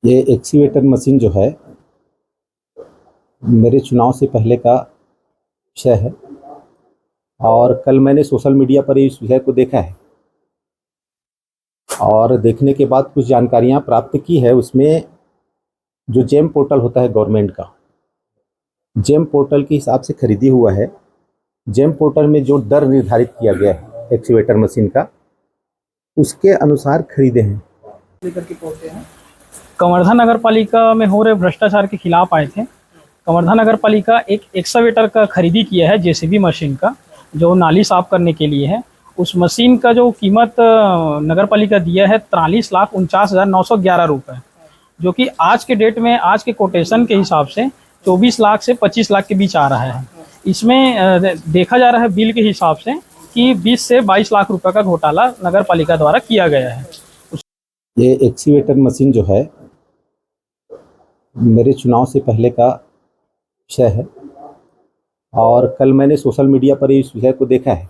ये excavator machine जो है मेरे चुनाव से पहले का विषय है और कल मैंने सोशल मीडिया पर इस विषय को देखा है और देखने के बाद कुछ जानकारियां प्राप्त की है। उसमें जो जेम पोर्टल होता है गवर्नमेंट का, जेम पोर्टल के हिसाब से खरीदी हुआ है। जेम पोर्टल में जो दर निर्धारित किया गया है एक्सीवेटर मशीन का, उसके अनुसार खरीदे हैं। कवर्धा नगर पालिका में हो रहे भ्रष्टाचार के खिलाफ आए थे। कवर्धा नगर पालिका एक एक्सकावेटर का खरीदी किया है, जेसीबी मशीन का, जो नाली साफ करने के लिए है। उस मशीन का जो कीमत नगर पालिका दिया है 43,49,911 रुपये, जो कि आज के डेट में, आज के कोटेशन के हिसाब से 24 लाख से 25 लाख के बीच आ रहा है। इसमें देखा जा रहा है बिल के हिसाब से कि 20 से 22 लाख रुपए का घोटाला नगर पालिका द्वारा किया गया है। ये एक्सीवेटर मशीन जो है मेरे चुनाव से पहले का विषय है और कल मैंने सोशल मीडिया पर इस विषय को देखा है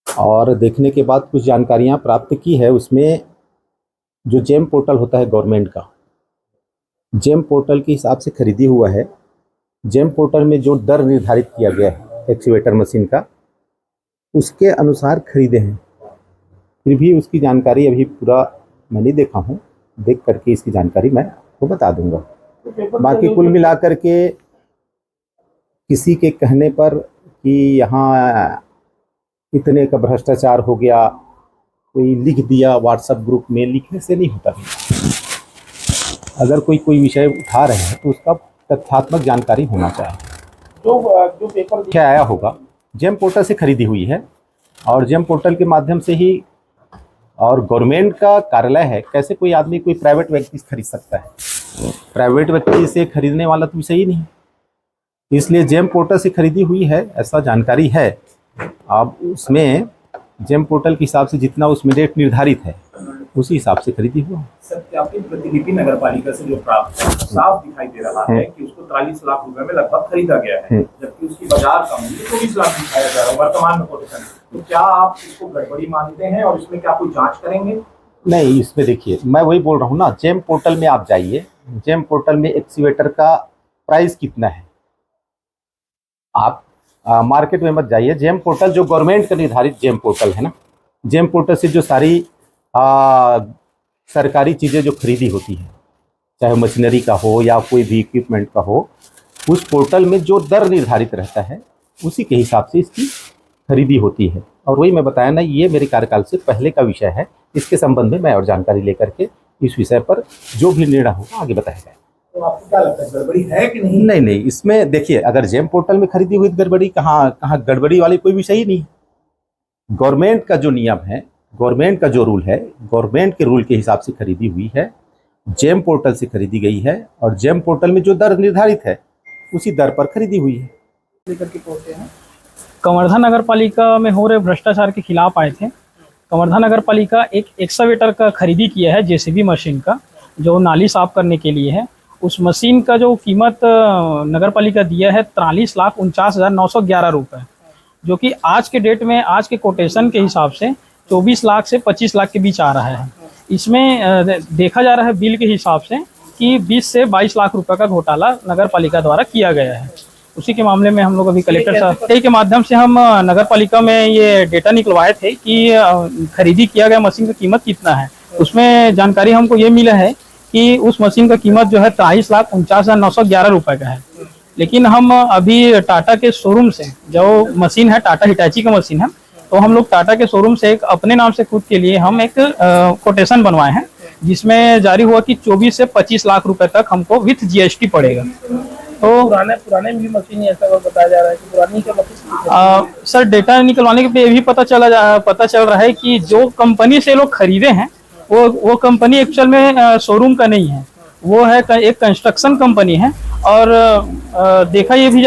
और देखने के बाद कुछ जानकारियां प्राप्त की है। उसमें जो जेम पोर्टल होता है गवर्नमेंट का, जेम पोर्टल के हिसाब से खरीदी हुआ है। जेम पोर्टल में जो दर निर्धारित किया गया है एक्सीवेटर मशीन का, उसके अनुसार खरीदे हैं। फिर भी उसकी जानकारी अभी पूरा मैं नहीं देखा हूँ, देख करके इसकी जानकारी मैं आपको बता दूंगा। बाकी कुल मिलाकर के किसी के कहने पर कि यहाँ इतने का भ्रष्टाचार हो गया, कोई लिख दिया व्हाट्सएप ग्रुप में, लिखने से नहीं होता है। अगर कोई विषय उठा रहे हैं तो उसका तथ्यात्मक जानकारी होना चाहिए। जो पेपर क्या आया होगा, जेम पोर्टल से खरीदी हुई है और जेम पोर्टल के माध्यम से ही, और गवर्नमेंट का कार्यालय है, कैसे कोई आदमी, कोई प्राइवेट व्यक्ति खरीद सकता है? प्राइवेट व्यक्ति से खरीदने वाला तो सही नहीं, इसलिए जेम पोर्टल से खरीदी हुई है, ऐसा जानकारी है। अब उसमें जेम पोर्टल के हिसाब से जितना उसमें रेट निर्धारित है उसी हिसाब से खरीदी हुआ। सत्यापित प्रतिलिपि नगर पालिका से जो प्राप्त है, साफ दिखाई दे रहा है कि उसको 43 लाख रुपए में लगभग खरीदा गया है, जबकि उसकी बाजार का मूल्य 24 लाख दिखाया जा रहा है वर्तमान में पोजीशन। तो क्या आप इसको गड़बड़ी मानते हैं और इसमें क्या कोई जांच करेंगे? नहीं, इसमें देखिए, मैं वही बोल रहा हूँ ना, जेम पोर्टल में आप जाइए, जेम पोर्टल में एक्सीवेटर का प्राइस कितना है, आप मार्केट में मत जाइए। जेम पोर्टल जो गवर्नमेंट का निर्धारित जेम पोर्टल है ना, जेम पोर्टल से जो सारी सरकारी चीज़ें जो खरीदी होती है, चाहे मशीनरी का हो या कोई भी इक्विपमेंट का हो, उस पोर्टल में जो दर निर्धारित रहता है उसी के हिसाब से इसकी खरीदी होती है। और वही मैं बताया ना, ये मेरे कार्यकाल से पहले का विषय है। इसके संबंध में मैं और जानकारी लेकर के इस विषय पर जो भी निर्णय होगा आगे बताया जाएगा। तो आपको क्या लगता है, गड़बड़ी है कि नहीं? नहीं, इसमें देखिए, अगर जेम पोर्टल में खरीदी हुई गड़बड़ी, कहाँ गड़बड़ी वाली कोई विषय ही नहीं। गवर्नमेंट का जो नियम है, गवर्नमेंट का जो रूल है, गवर्नमेंट के रूल के हिसाब से खरीदी हुई है, जेम पोर्टल से खरीदी गई है और जेम पोर्टल में जो दर निर्धारित है उसी दर पर खरीदी हुई है। लेकर के पहुंचे हैं कवर्धा नगर पालिका में हो रहे भ्रष्टाचार के खिलाफ आए थे। कवर्धा नगर पालिका एक एक्सकावेटर का खरीदी किया है, जेसीबी मशीन का, जो नाली साफ करने के लिए है। उस मशीन का जो कीमत नगर पालिका दिया है 43,49,911 रुपये, जो कि आज के डेट में, आज के कोटेशन के हिसाब से 24 लाख से 25 लाख के बीच आ रहा है। इसमें देखा जा रहा है बिल के हिसाब से कि 20 से 22 लाख रुपए का घोटाला नगर पालिका द्वारा किया गया है। उसी के मामले में हम लोग अभी कलेक्टर साहब के माध्यम से हम नगर पालिका में ये डेटा निकलवाए थे कि खरीदी किया गया मशीन का कीमत कितना है। उसमें जानकारी हमको ये मिला है कि उस मशीन का कीमत जो है 43,49,911 रुपये का है। लेकिन हम अभी टाटा के शोरूम से, जो मशीन है टाटा हिटाची का मशीन है, तो हम लोग टाटा के शोरूम से एक अपने नाम से खुद के लिए हम एक कोटेशन बनवाए हैं, जिसमें जारी हुआ कि 24 से 25 लाख रुपए तक हमको विथ जीएसटी पड़ेगा। तो पुराने भी मशीन ऐसा बताया जा रहा है कि पुरानी के मशीन सर, डेटा निकलवाने के ये भी पता चल रहा है कि जो कंपनी से लोग खरीदे हैं वो कंपनी एक्चुअल में शोरूम का नहीं है, वो है एक कंस्ट्रक्शन कंपनी है। और देखा ये भी